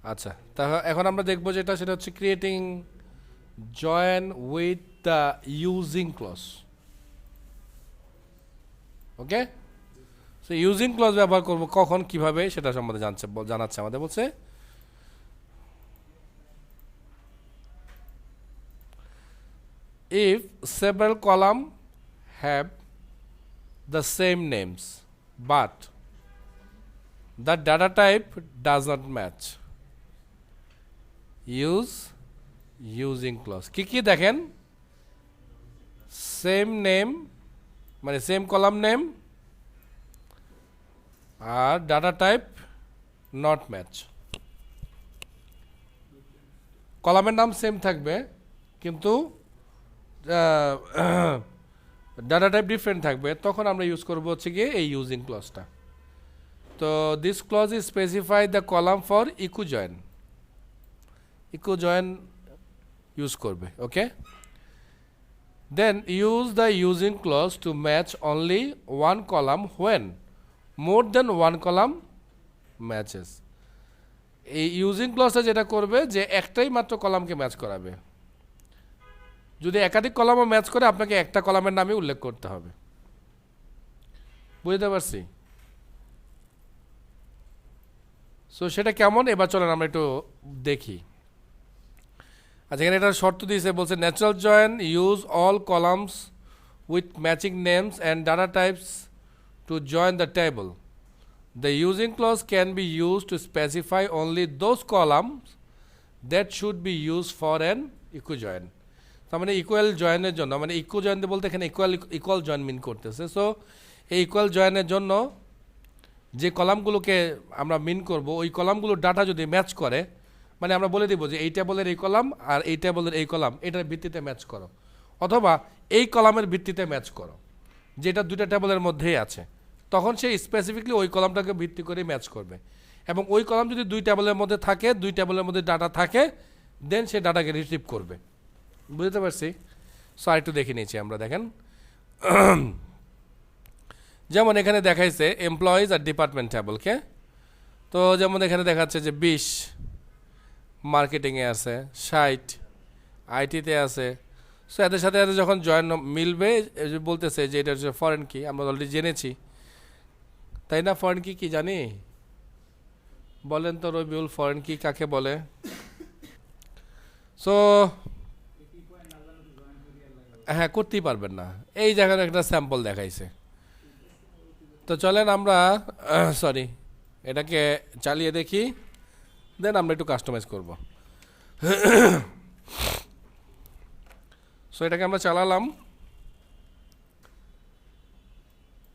আচ্ছা, তা এখন আমরা দেখবো যেটা সেটা হচ্ছে creating join with the using clause. Okay, so using clause ব্যবহার করব কখন কিভাবে সেটা সম্বন্ধে জানাচ্ছে আমাদের। বলছে if several column have the same names but the data type does not match, use using clause। কি দেখেন, সেম নেম মানে সেম কলাম নেম আর ডাটা টাইপ নট ম্যাচ। কলামের নাম সেম থাকবে কিন্তু ডাটা টাইপ ডিফারেন্ট থাকবে, তখন আমরা ইউজ করবো হচ্ছে গিয়ে এই ইউজিং ক্লজটা। তো this clause is specify the column for equijoin, equijoin use করবে। Okay, then use the using clause to match only one column when more than one column matches. এই ইউজিং ক্লজটা যেটা করবে যে একটাই মাত্র কলামকে ম্যাচ করাবে। যদি একাধিক কলামও ম্যাচ করে আপনাকে একটা কলামের নামে উল্লেখ করতে হবে। বুঝতে পারছি? সো সেটা কেমন এবার চলেন আমরা একটু দেখি। আচ্ছা, এখানে একটা শর্ত দিয়েছে, বলছে natural join use all columns with matching names and data types to join the table. The using clause can be use to specify only those columns that should be use for an equijoin. তার মানে equal জয়েনের জন্য, মানে ইকু join বলতে এখানে equal join মিন করতেছে। So এই equal জয়েনের জন্য যে কলামগুলোকে আমরা মিন করব, ওই কলামগুলোর ডাটা যদি ম্যাচ করে, মানে আমরা বলে দিব যে এই টেবলের এই কলাম আর এই টেবলের এই কলাম এটার ভিত্তিতে ম্যাচ করো, অথবা এই কলামের ভিত্তিতে ম্যাচ করো, যেটা দুইটা টেবলের মধ্যেই আছে, তখন সে স্পেসিফিকলি ওই কলামটাকে ভিত্তি করে ম্যাচ করবে। এবং ওই কলাম যদি দুই টেবলের মধ্যে থাকে, দুই টেবলের মধ্যে ডাটা থাকে, দেন সে ডাটাকে রিসিভ করবে। বুঝতে পারছি? সো আর একটু দেখে নিয়েছি আমরা। দেখেন, যেমন এখানে দেখাইছে এমপ্লয়িজ আর ডিপার্টমেন্ট টেবলকে। তো যেমন এখানে দেখাচ্ছে যে 20 মার্কেটিংয়ে আছে, 60 আইটিতে আছে। সো এদের সাথে এদের যখন জয়েন মিলবে, বলতেছে যে এটা হচ্ছে ফরেন কি, আমরা অলরেডি জেনেছি, তাই না? ফরেন কি জানি? বলেন তো রবিউল, ফরেন কি কাকে বলে? সো হ্যাঁ, করতেই পারবেন না। এই জায়গার একটা স্যাম্পল দেখাইছে। তো চলেন আমরা সরি এটাকে চালিয়ে দেখি, দেন আমরা একটু কাস্টমাইজ করব। সো এটাকে আমরা চালালাম,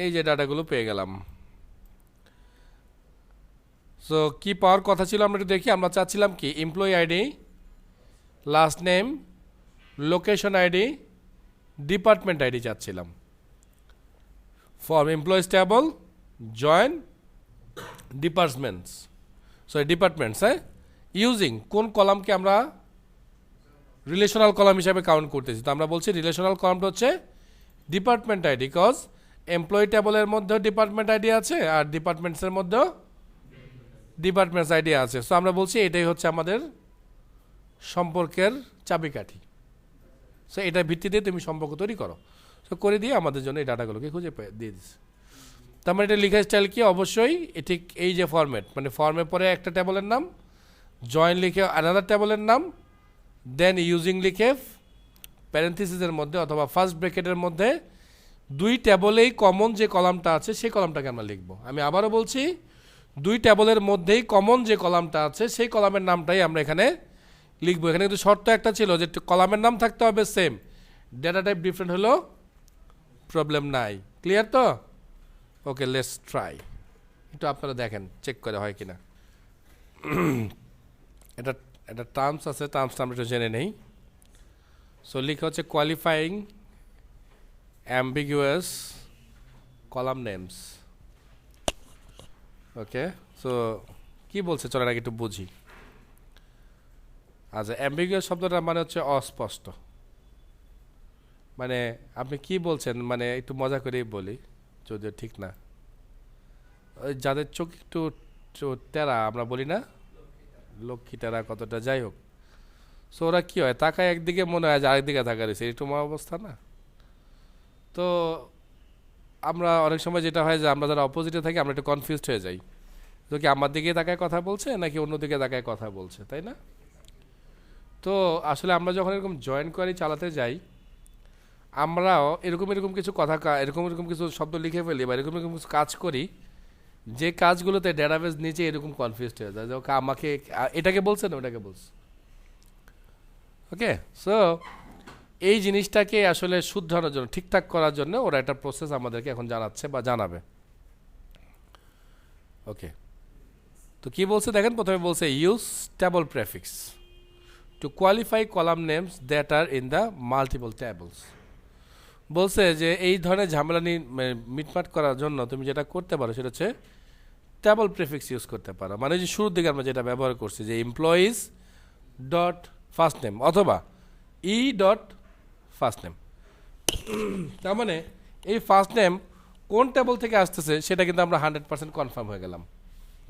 এই যে ডাটাগুলো পেয়ে গেলাম। সো কি পাওয়ার কথা ছিল আমরা একটু দেখি। আমরা চাচ্ছিলাম কি, employee ID, last name, location ID, department ID চাচ্ছিলাম। For employees table join departments, sorry departments, হ্যাঁ, ইউজিং কোন কলামকে আমরা রিলেশনাল কলাম হিসাবে কাউন্ট করতেছি। তো আমরা বলছি রিলেশনাল কলামটা হচ্ছে ডিপার্টমেন্ট আইডি, কজ এমপ্লয়ি টেবলের মধ্যেও ডিপার্টমেন্ট আইডি আছে আর ডিপার্টমেন্টসের মধ্যেও ডিপার্টমেন্টস আইডি আছে। সো আমরা বলছি এটাই হচ্ছে আমাদের সম্পর্কের চাবিকাঠি। সো এটার ভিত্তিতে তুমি সম্পর্ক তৈরি করো। সো করে দিয়ে আমাদের জন্য এই ডাটাগুলোকে খুঁজে দিয়ে দিচ্ছে। তার মানে এটা লেখার স্টাইল কি, অবশ্যই ঠিক এই যে ফরম্যাট, মানে ফর্মের পরে একটা টেবলের নাম, জয়েন লিখে আলাদা টেবলের নাম, দেন ইউজিং লিখে প্যারেন্থিসিসের মধ্যে অথবা ফার্স্ট ব্র্যাকেটের মধ্যে দুই টেবলেই কমন যে কলামটা আছে সেই কলামটাকে আমরা লিখব। আমি আবারও বলছি, দুই টেবলের মধ্যেই কমন যে কলামটা আছে সেই কলামের নামটাই আমরা এখানে লিখবো। এখানে কিন্তু শর্ত একটা ছিল যে কলামের নাম থাকতে হবে সেম, ডেটা টাইপ ডিফারেন্ট হলো প্রবলেম নাই। ক্লিয়ার তো? ওকে, লেটস ট্রাই। একটু আপনারা দেখেন, চেক করে হয় কিনা। এটা একটা টার্মস আছে, টার্মসটা আমরা একটু জেনে নেই। সো লিখা হচ্ছে কোয়ালিফাইং অ্যাম্বিগুয়াস কলাম নেমস। ওকে, সো কি বলছে চলেন আগে একটু বুঝি। আচ্ছা, অ্যাম্বিগুয়াস শব্দটার মানে হচ্ছে অস্পষ্ট। মানে আপনি কি বলছেন, মানে একটু মজা করেই বলি, যদিও ঠিক না, ওই যাদের চোখ একটু তেরা আমরা বলি না, লক্ষ্মীটারা কতটা, যাই হোক। সো ওরা কী হয়, তাকায় একদিকে মনে হয় যে আরেকদিকে থাকা রয়েছে, একটু মা অবস্থা না। তো আমরা অনেক সময় যেটা হয় যে আমরা যারা অপোজিটে থাকি আমরা একটু কনফিউজড হয়ে যাই, তো কি আমার দিকে তাকায় কথা বলছে নাকি অন্যদিকে তাকায় কথা বলছে, তাই না? তো আসলে আমরা যখন এরকম জয়েন কোয়ারি চালাতে যাই, আমরাও এরকম এরকম কিছু কথা এরকম এরকম কিছু শব্দ লিখে ফেলি বা এরকম এরকম কিছু কাজ করি, যে কাজগুলোতে ডেটাবেস নিচে এরকম কনফিউজড হয়ে যায় যে আমাকে এটাকে বলছে না ওটাকে বলছে। ওকে, সো এই জিনিসটাকে আসলে শুধরানোর জন্য, ঠিকঠাক করার জন্য ওরা একটা প্রসেস আমাদেরকে এখন জানাচ্ছে বা জানাবে। ওকে, তো কি বলছে দেখেন, প্রথমে বলছে use table prefix to qualify column names that are in the multiple tables. বলছে যে এই ধরনের ঝামেলা মিটমাট করার জন্য তুমি যেটা করতে পারো সেটা হচ্ছে টেবল প্রেফিক্স ইউজ করতে পারো। মানে যে শুরুর দিকে আমরা যেটা ব্যবহার করছি যে এমপ্লয়িজ ডট ফার্স্ট নেম অথবা ই ডট ফার্স্ট নেম, তার মানে এই ফার্স্ট নেম কোন টেবল থেকে আসতেছে সেটা কিন্তু আমরা 100% কনফার্ম হয়ে গেলাম,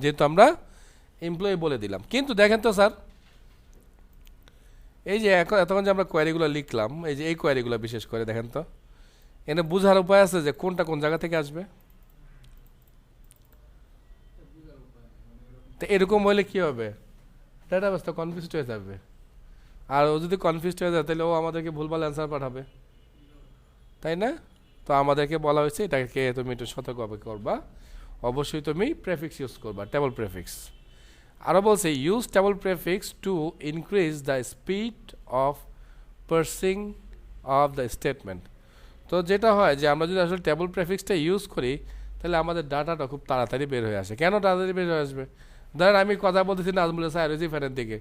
যেহেতু আমরা এমপ্লয়ি বলে দিলাম। কিন্তু দেখেন তো স্যার, এই যে এতক্ষণ যে আমরা কোয়ারিগুলো লিখলাম, এই যে এই কোয়ারিগুলো বিশেষ করে দেখেন তো, এনে বোঝার উপায় আছে যে কোনটা কোন জায়গা থেকে আসবে? তো এরকম হলে কি হবে, ডেটাবেস তো কনফিউজড হয়ে যাবে। আর ও যদি কনফিউজড হয়ে যায় তাহলে ও আমাদেরকে ভুলভাল অ্যান্সার পাঠাবে, তাই না? তো আমাদেরকে বলা হয়েছে এটাকে তুমি একটু সতর্কভাবে করবা, অবশ্যই তুমি প্রেফিক্স ইউজ করবা, টেবল প্রেফিক্স। আরও বলছে use table prefix to increase the speed of parsing of the statement. তো যেটা হয় যে আমরা যদি আসলে টেবল প্রেফিক্সটা ইউজ করি তাহলে আমাদের ডাটাটা খুব তাড়াতাড়ি বের হয়ে আসে। কেন তাড়াতাড়ি বের হয়ে আসবে? ধরেন আমি কথা বলতেছি নাজমুলের স্যার রয়েছি ফ্যানের দিকে,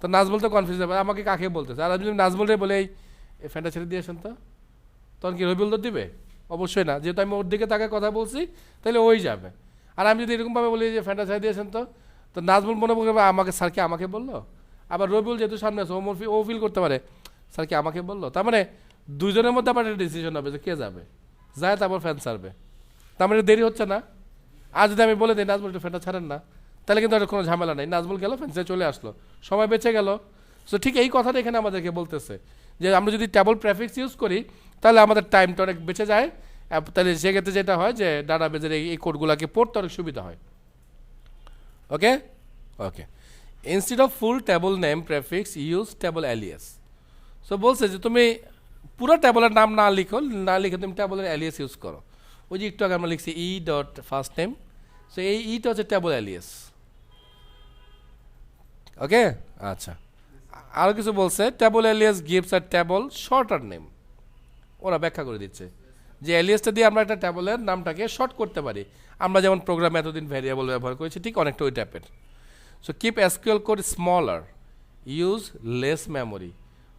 তো নাজমুল তো কনফিউজ হবে আমাকে কাকে বলতেছে। আর আমি যদি নাজমুলরে বলে এই ফ্যানটা ছেড়ে দিয়ে আসেন তো, তখন কি রবিউল তো দিবে? অবশ্যই না, যেহেতু আমি ওর দিকে তাকে কথা বলছি তাহলে ওই যাবে। আর আমি যদি এরকমভাবে বলি যে ফ্যানটা ছেড়ে দিয়েছেন তো, তো নাজমুল মনে করবে আমাকে স্যারকে আমাকে বললো। আবার রবিউল যেহেতু সামনে আছে ও ফিল করতে পারে স্যারকে আমাকে বললো। তার মানে দুইজনের মধ্যে আবার একটা ডিসিশন হবে যে কে যাবে, যায় তারপর ফ্যান ছাড়বে। তার মানে দেরি হচ্ছে না। আর যদি আমি বলে দিই নাজমুল একটু ফ্যানটা ছাড়েন না, তাহলে কিন্তু আর কোনো ঝামেলা নেই, নাজমুল গেল ফ্যান চলে আসলো, সময় বেঁচে গেল। সো ঠিক এই কথাটা এখানে আমাদেরকে বলতেছে যে আমরা যদি টেবল প্রেফিক্স ইউজ করি তাহলে আমাদের টাইমটা অনেক বেঁচে যায়। তাহলে সেক্ষেত্রে যেটা হয় যে ডাটাবেজের এই কোডগুলোকে পড়তে অনেক সুবিধা হয়। Okay okay, instead of full table name prefix use table alias. So বলছে যে তুমি পুরো টেবলের নাম না লিখে তুমি টেবলের অ্যালিয়াস ইউজ করো। ওই যে একটু আগে আমরা লিখছি E dot first name, so এই ইটা হচ্ছে টেবল অ্যালিয়াস। ওকে, আচ্ছা, আরও কিছু বলছে table alias gives a table shorter name. ওরা ব্যাখ্যা করে দিচ্ছে যে অ্যালিয়াসটা দিয়ে আমরা একটা টেবলের নামটাকে শর্ট করতে পারি। আমরা যেমন প্রোগ্রামে এতদিন ভ্যারিয়েবল ব্যবহার করেছি ঠিক অনেকটা ওই টাইপের। So keep SQL code smaller, use less memory.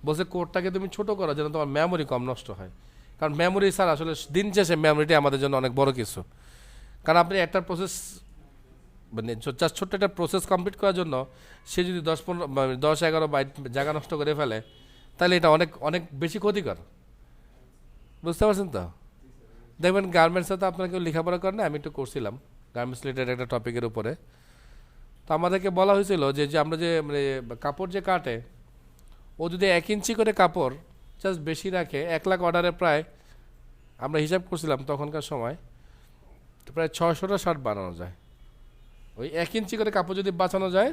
বলছে কোডটাকে তুমি ছোটো করো যেন তোমার মেমোরি কম নষ্ট হয়, কারণ মেমোরি স্যার আসলে দিন শেষে মেমোরিটা আমাদের জন্য অনেক বড় কিছু। কারণ আপনি একটা প্রসেস মানে জাস্ট ছোট্ট একটা প্রসেস কমপ্লিট করার জন্য সে যদি 10-11 বাইট জায়গা নষ্ট করে ফেলে তাহলে এটা অনেক অনেক বেশি ক্ষতিকর। বুঝতে পারছেন তো? দেখবেন গার্মেন্টসে তো আপনার কেউ লেখাপড়া করে না, আমি একটু করছিলাম গার্মেন্টস রিলেটেড একটা টপিকের উপরে। তো আমাদেরকে বলা হয়েছিল যে আমরা যে মানে কাপড় যে কাটে, ও যদি 1 ইঞ্চি করে কাপড় জাস্ট বেশি রাখে 1 লাখ অর্ডারে প্রায় আমরা হিসাব করছিলাম তখনকার সময় প্রায় 600টা শার্ট বানানো যায়। ওই 1 ইঞ্চি করে কাপড় যদি বাঁচানো যায়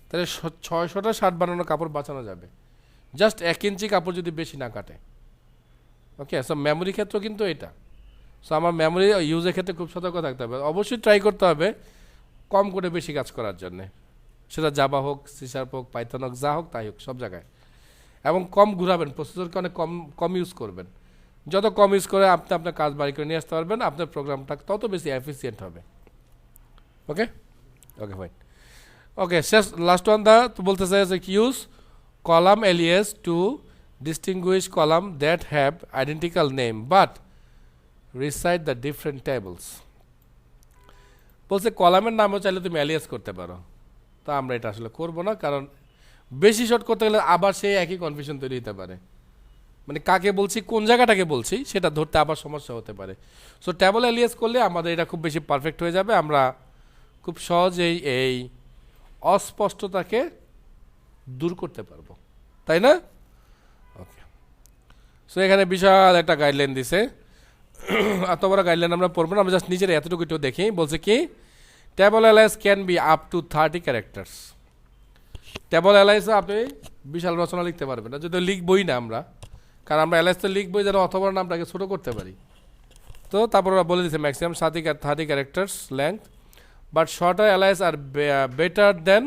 তাহলে 600টা শার্ট বানানো কাপড় বাঁচানো যাবে, জাস্ট 1 ইঞ্চি কাপড় যদি বেশি না কাটে। ওকে, সো মেমোরি ক্ষেত্রেও কিন্তু এটা। সো আমার মেমোরি ইউজের ক্ষেত্রে খুব সতর্ক থাকতে হবে। অবশ্যই ট্রাই করতে হবে কম করে বেশি কাজ করার জন্যে, সেটা জাভা হোক, সি শার্প হোক, পাইথন হোক, যা হোক তাই হোক, সব জায়গায়। এবং কম ঘুরাবেন, প্রসেসরকে অনেক কম ইউজ করবেন। যত কম ইউজ করে আপনি আপনার কাজ বাড়ি করে নিয়ে আসতে পারবেন, আপনার প্রোগ্রামটা তত বেশি এফিসিয়েন্ট হবে। ওকে ওকে ফাইন। ওকে, শেষ লাস্ট ওয়ান তো বলতেছে যে use column alias to distinguish column that have identical name but reside the different tables. বলছে কলামের নামও চাইলে তুমি অ্যালিয়াস করতে পারো। তা আমরা এটা আসলে করবো না, কারণ বেশি শর্ট করতে গেলে আবার সেই একই কনফিউশন তৈরি হতে পারে, মানে কাকে বলছি কোন জায়গাটাকে বলছি সেটা ধরতে আবার সমস্যা হতে পারে। সো টেবল অ্যালিয়াস করলে আমাদের এটা খুব বেশি পারফেক্ট হয়ে যাবে। আমরা খুব সহজেই এই অস্পষ্টতাকে দূর করতে পারবো, তাই না? ওকে, সো এখানে বিশাল একটা গাইডলাইন দিছে। এত বড় গাইডলাইন আমরা পড়বো না, আমরা জাস্ট নিজের এতটুকু একটু দেখি। বলছে কি, table alias can be up to 30 characters. টেবল অ্যালাইসে আপনি বিশাল রচনা লিখতে পারবেন না, যদি লিখবই না আমরা, কারণ আমরা অ্যালাইস তো লিখবই যেন অথবা নামটাকে ছোটো করতে পারি। তো তারপর ওরা বলে দিচ্ছে maximum 30 characters length, but shorter alias are better than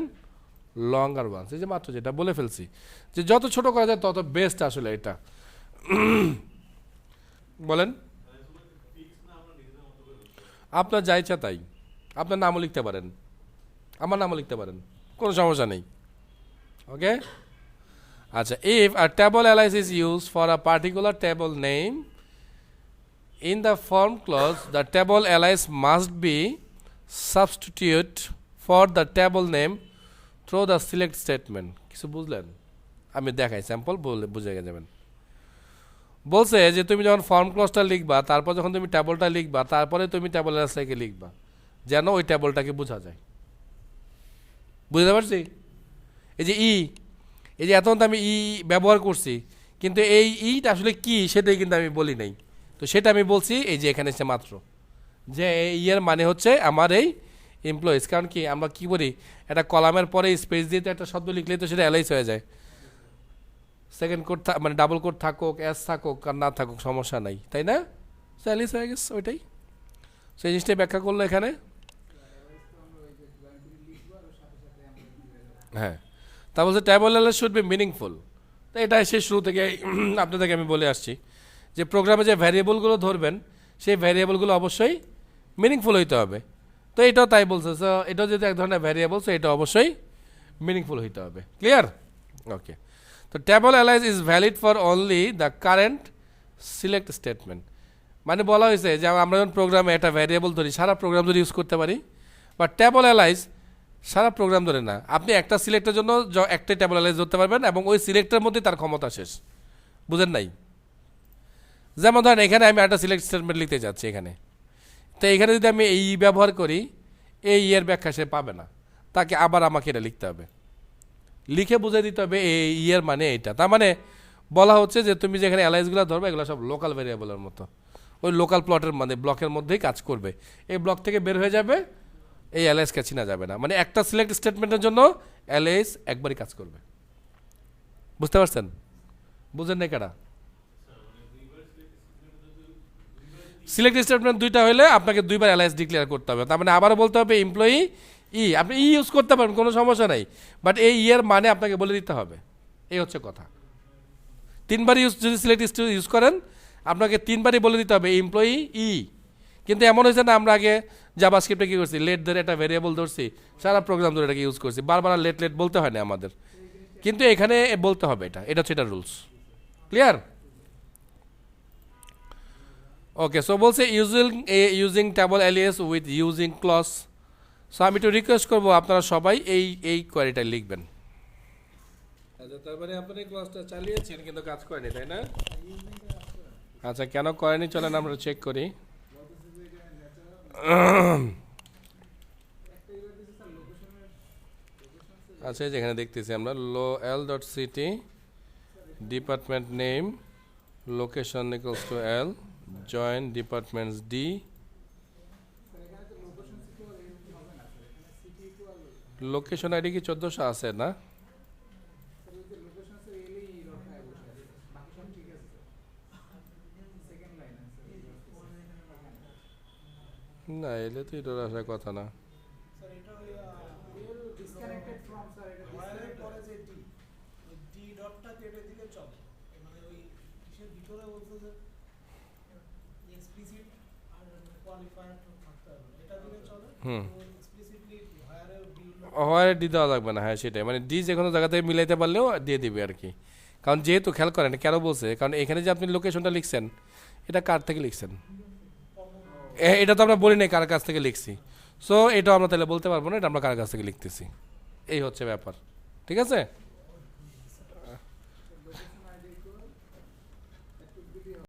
longer ones. এই যে মাত্র যেটা বলে ফেলছি, যে যত ছোট করা যায় তত বেস্ট আসলে এটা। বলেন, আপনার যা ইচ্ছা তাই, আপনার নামও লিখতে পারেন, আমার নামও লিখতে পারেন, কোনো সমস্যা নেই। ওকে, আচ্ছা, if a table Alice is use for a particular table name in the form clause, the table alias must be substitute for the table name through the select statement. কিছু বুঝলেন? আমি দেখাই স্যাম্পল, বলে বুঝে যাবেন। বলছে যে তুমি যখন ফর্ম ক্লজটা লিখবা, তারপর যখন তুমি টেবলটা লিখবা, তারপরে তুমি টেবল অ্যালাইসটাকে লিখবা যেন ওই টেবলটাকে বোঝা যায়। বুঝতে পারছি? এই যে এই যে এতক্ষণ তো আমি ব্যবহার করছি, কিন্তু এই ইটা আসলে কি সেটাই কিন্তু আমি বলি নাই। তো সেটা আমি বলছি এই যে এখানে এসে মাত্র, যে এর মানে হচ্ছে আমার এই এমপ্লয়িজ। কারণ কি আমরা কি করি, একটা কলামের পরে স্পেস দিয়ে একটা শব্দ লিখলেই তো সেটা অ্যালাইস হয়ে যায়। সেকেন্ড কোড মানে ডাবল কোড থাকুক, এস থাকুক আর না থাকুক সমস্যা নাই, তাই না? অ্যালাইস হয়ে গেছে ওইটাই। সেই জিনিসটাই ব্যাখ্যা করলো এখানে। হ্যাঁ, তা বলছে table Alice should be meaningful. তো এটা সে শুরু থেকে আপনাদেরকে আমি বলে আসছি যে প্রোগ্রামে যে ভ্যারিয়েবলগুলো ধরবেন সেই ভ্যারিয়েবলগুলো অবশ্যই মিনিংফুল হইতে হবে। তো এটাও তাই বলছে, সো এটাও যদি এক ধরনের ভ্যারিয়েবল, সো এটা অবশ্যই মিনিংফুল হইতে হবে। ক্লিয়ার? ওকে, তো table Alice is valid for only the current select statement. মানে বলা হয়েছে যে আমরা যখন প্রোগ্রামে একটা ভ্যারিয়েবল ধরি, সারা প্রোগ্রাম ধরে ইউজ করতে পারি, বা টেবল অ্যালাইস সারা প্রোগ্রাম ধরে না। আপনি একটা সিলেক্টের জন্য একটা টেবল অ্যালাইস ধরতে পারবেন এবং ওই সিলেক্টের মধ্যে তার ক্ষমতা শেষ। বুঝেন নাই? যেমন ধরেন এখানে আমি একটা সিলেক্ট স্টেটমেন্ট লিখতে যাচ্ছি এখানে, তো এখানে যদি আমি এই ব্যবহার করি, এই এর ব্যাখ্যা সে পাবে না, তাকে আবার আমাকে এটা লিখতে হবে, লিখে বুঝিয়ে দিতে হবে এই ইয়ের মানে এইটা। তার মানে বলা হচ্ছে যে তুমি যেখানে অ্যালাইসগুলো ধরবে এগুলো সব লোকাল ভেরিয়েবলের মতো, ওই লোকাল প্লটের মানে ব্লকের মধ্যেই কাজ করবে। এই ব্লক থেকে বের হয়ে যাবে, এই অ্যালাইসকে চিনা যাবে না। মানে একটা সিলেক্ট স্টেটমেন্টের জন্য অ্যালাইস একবারই কাজ করবে। বুঝতে পারছেন? বুঝেন নাই কারা? সিলেক্ট স্টেটমেন্ট দুইটা হলে আপনাকে দুইবার অ্যালাইস ডিক্লেয়ার করতে হবে। তার মানে আবারও বলতে হবে এমপ্লয়ি আপনি ইউজ করতে পারেন, কোনো সমস্যা নাই, বাট এই এর মানে আপনাকে বলে দিতে হবে। এই হচ্ছে কথা। তিনবার যদি সিলেক্ট ইউজ করেন আপনাকে তিনবারই বলে দিতে হবে এমপ্লয়ি কিন্তু এমন হয়েছে না, আমরা আগে জাভাস্ক্রিপ্টে কী করছি, লেট ধরে একটা ভেরিয়েবল ধরছি, সারা প্রোগ্রাম ধরে এটাকে ইউজ করছি, বারবার লেট বলতে হয় না আমাদের, কিন্তু এখানে বলতে হবে। এটা হচ্ছে এটা রুলস। ক্লিয়ার? ওকে, সো বলছে using table alias with using clause. So আমি একটু রিকোয়েস্ট করবো আপনারা সবাই এই কোয়ারিটা লিখবেন। আচ্ছা, তারপরে আপনারা এই ক্লজটা চালিয়েছেন কিন্তু কাজ করেনি, তাই না? আচ্ছা, কেন করেনি চলেন আমরা চেক করি। আচ্ছা, যেখানে দেখতেছি আমরা l.ct department name location equals to l join departments d location ID কি 1400 আছে না? না, এলে তো এটার আসার কথা না। হয় ডি দেওয়া লাগবে না, হ্যাঁ সেটাই, মানে ডি যে কোনো জায়গা থেকে মিলাইতে পারলেও দিয়ে দিবে আর কি। কারণ যেহেতু খেয়াল করেন কেন বলছে, কারণ এখানে যে আপনি লোকেশনটা লিখছেন এটা কার থেকে লিখছেন, এটা তো আমরা বলি নাই কার কাছ থেকে লিখছি। সো এটাও আমরা তাহলে বলতে পারবো না এটা আমরা কার কাছ থেকে লিখতেছি। এই হচ্ছে ব্যাপার। ঠিক আছে?